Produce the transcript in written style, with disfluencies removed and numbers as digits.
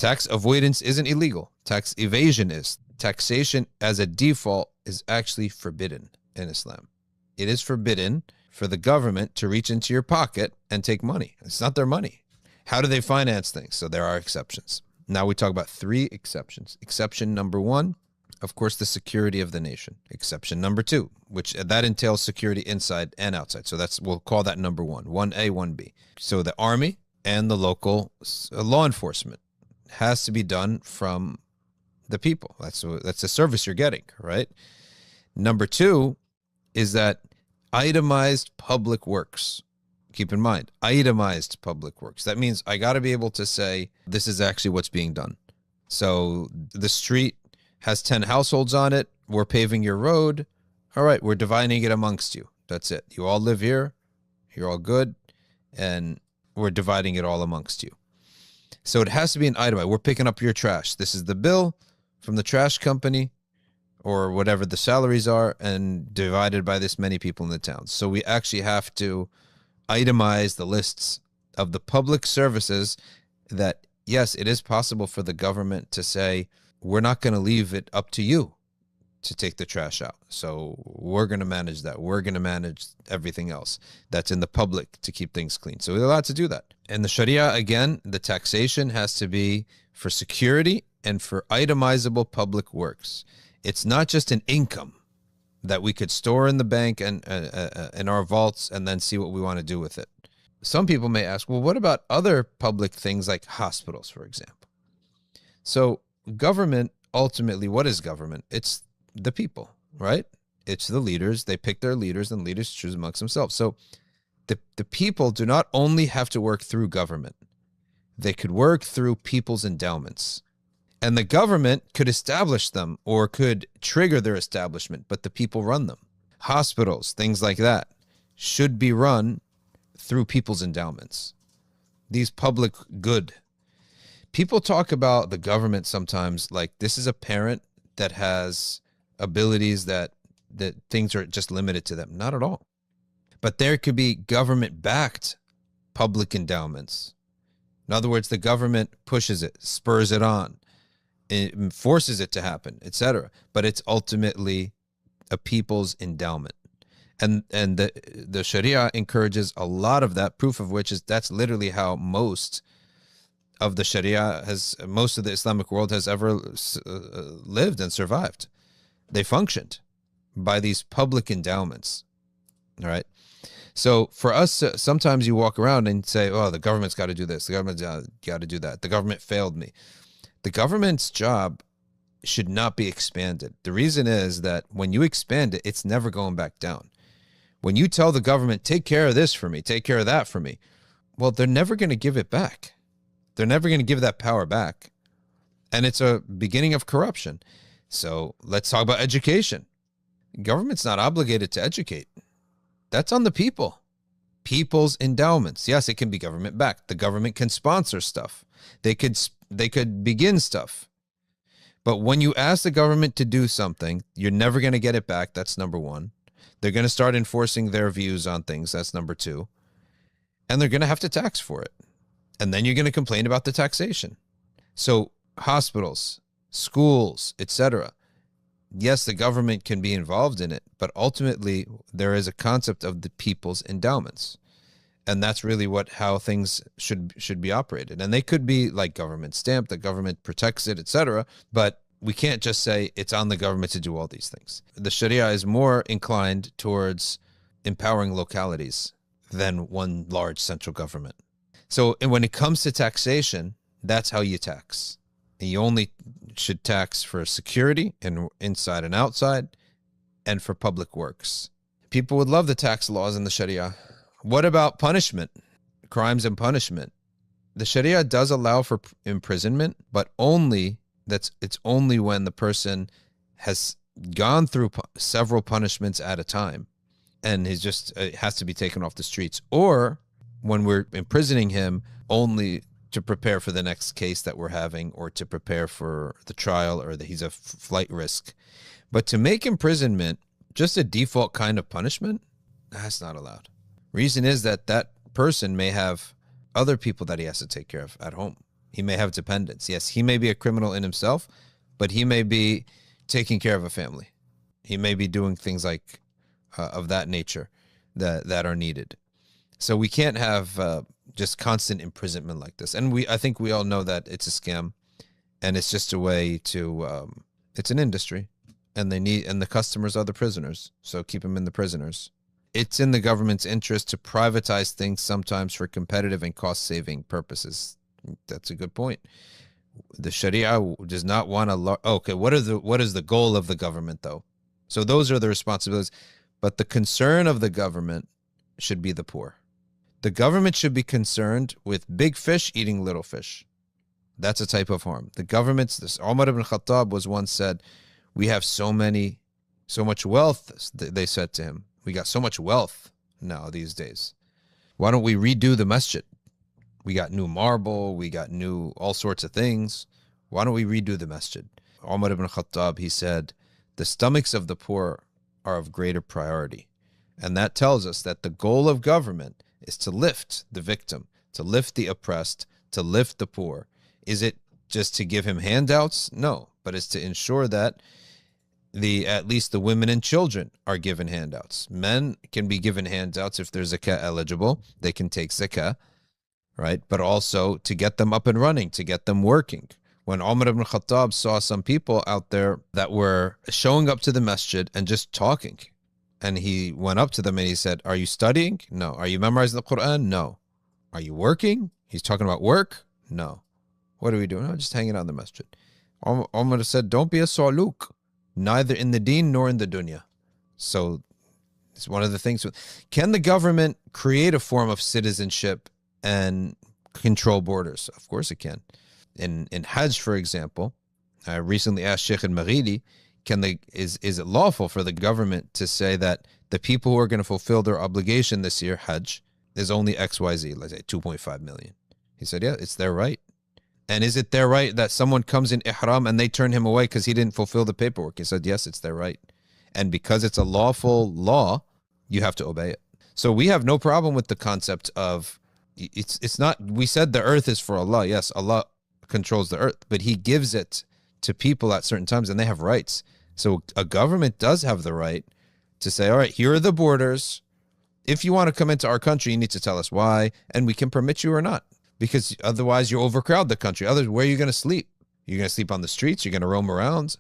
Tax avoidance isn't illegal. Tax evasion is. Taxation as a default is actually forbidden in Islam. It is forbidden for the government to reach into your pocket and take money. It's not their money. How do they finance things? So there are exceptions. Now we talk about 3 exceptions. Exception number 1, of course, the security of the nation. Exception number 2, which that entails security inside and outside. So we'll call that number 1, 1A, 1B. So the army and the local law enforcement has to be done from the people. That's the service you're getting, right? Number 2 is that itemized public works. Keep in mind, itemized public works. That means I got to be able to say, this is actually what's being done. So the street has 10 households on it. We're paving your road. All right, we're dividing it amongst you. That's it. You all live here. You're all good. And we're dividing it all amongst you. So it has to be an item. We're picking up your trash. This is the bill from the trash company or whatever the salaries are, and divided by this many people in the town. So we actually have to itemize the lists of the public services that, yes, it is possible for the government to say, we're not going to leave it up to you to take the trash out. So we're going to manage that. We're going to manage everything else that's in the public to keep things clean. So we're allowed to do that. And the Sharia, again, the taxation has to be for security and for itemizable public works. It's not just an income that we could store in the bank and in our vaults and then see what we want to do with it. Some people may ask, well, what about other public things like hospitals, for example? So government, ultimately, what is government? It's the people, right? It's the leaders. They pick their leaders, and leaders choose amongst themselves. So the people do not only have to work through government. They could work through people's endowments. And the government could establish them or could trigger their establishment, but the people run them. Hospitals, things like that, should be run through people's endowments. These public good. People talk about the government sometimes like this is a parent that has abilities that things are just limited to them. Not at all. But there could be government-backed public endowments. In other words, the government pushes it, spurs it on, it forces it to happen, etc. But it's ultimately a people's endowment. And the Sharia encourages a lot of that, proof of which is that's literally how most of the Sharia most of the Islamic world has ever lived and survived. They functioned by these public endowments. All right. So for us, sometimes you walk around and say, oh, the government's got to do this. The government's got to do that. The government failed me. The government's job should not be expanded. The reason is that when you expand it, it's never going back down. When you tell the government, take care of this for me, take care of that for me, well, they're never going to give it back. They're never going to give that power back. And it's a beginning of corruption. So let's talk about education. Government's not obligated to educate. That's on the people. People's endowments. Yes, it can be government backed. The government can sponsor stuff. They could begin stuff. But when you ask the government to do something, you're never going to get it back. That's number 1. They're going to start enforcing their views on things. That's number 2. And they're going to have to tax for it. And then you're going to complain about the taxation. So hospitals, schools, etc. Yes, the government can be involved in it, but ultimately there is a concept of the people's endowments. And that's really how things should be operated. And they could be like government stamped, the government protects it, etc. But we can't just say it's on the government to do all these things. The Sharia is more inclined towards empowering localities than one large central government. So when it comes to taxation, that's how you tax. You only should tax for security and inside and outside and for public works. People would love the tax laws in the Sharia. What about punishment? Crimes and punishment. The Sharia does allow for imprisonment, but it's only when the person has gone through several punishments at a time and has to be taken off the streets, or when we're imprisoning him only to prepare for the next case that we're having or to prepare for the trial or that he's a flight risk. But to make imprisonment just a default kind of punishment, that's not allowed. Reason is that person may have other people that he has to take care of at home. He may have dependents. Yes, he may be a criminal in himself, but he may be taking care of a family. He may be doing things like of that nature that are needed. So we can't have just constant imprisonment like this. And I think we all know that it's a scam, and it's just a way to. It's an industry, and the customers are the prisoners. So keep them in the prisoners. It's in the government's interest to privatize things sometimes for competitive and cost-saving purposes. That's a good point. The Sharia does not want to. Okay, what is the goal of the government though? So those are the responsibilities. But the concern of the government should be the poor. The government should be concerned with big fish eating little fish. That's a type of harm. The government's. This Umar ibn Khattab was once said, "We have so much wealth." They said to him, "We got so much wealth now these days. Why don't we redo the masjid? We got new marble, we got new all sorts of things. Why don't we redo the masjid?" Umar ibn Khattab, he said, the stomachs of the poor are of greater priority. And that tells us that the goal of government is to lift the victim, to lift the oppressed, to lift the poor. Is it just to give him handouts? No, but it's to ensure that at least the women and children are given handouts. Men can be given handouts if they're zakah eligible. They can take zakah. Right, but also to get them up and running, to get them working. When Umar ibn Khattab saw some people out there that were showing up to the masjid and just talking, and he went up to them and he said, "Are you studying? No. Are you memorizing the Qur'an? No. Are you working?" He's talking about work? No. What are we doing? No, just hanging out in the masjid. Umar said, "Don't be a sa'luk, neither in the deen nor in the dunya." So it's one of the things. Can the government create a form of citizenship and control borders? Of course it can. In Hajj, for example, I recently asked Sheikh al-Maghidi, is it lawful for the government to say that the people who are going to fulfill their obligation this year, Hajj, is only XYZ, let's say 2.5 million? He said, yeah, it's their right. And is it their right that someone comes in ihram and they turn him away because he didn't fulfill the paperwork? He said, yes, it's their right. And because it's a lawful law, you have to obey it. So we have no problem with the concept of it's not. We said the earth is for Allah. Yes, Allah controls the earth, but he gives it to people at certain times and they have rights. So a government does have the right to say, all right, here are the borders. If you want to come into our country, you need to tell us why, and we can permit you or not, because otherwise you overcrowd the country. Otherwise, where are you going to sleep? You're going to sleep on the streets? You're going to roam around?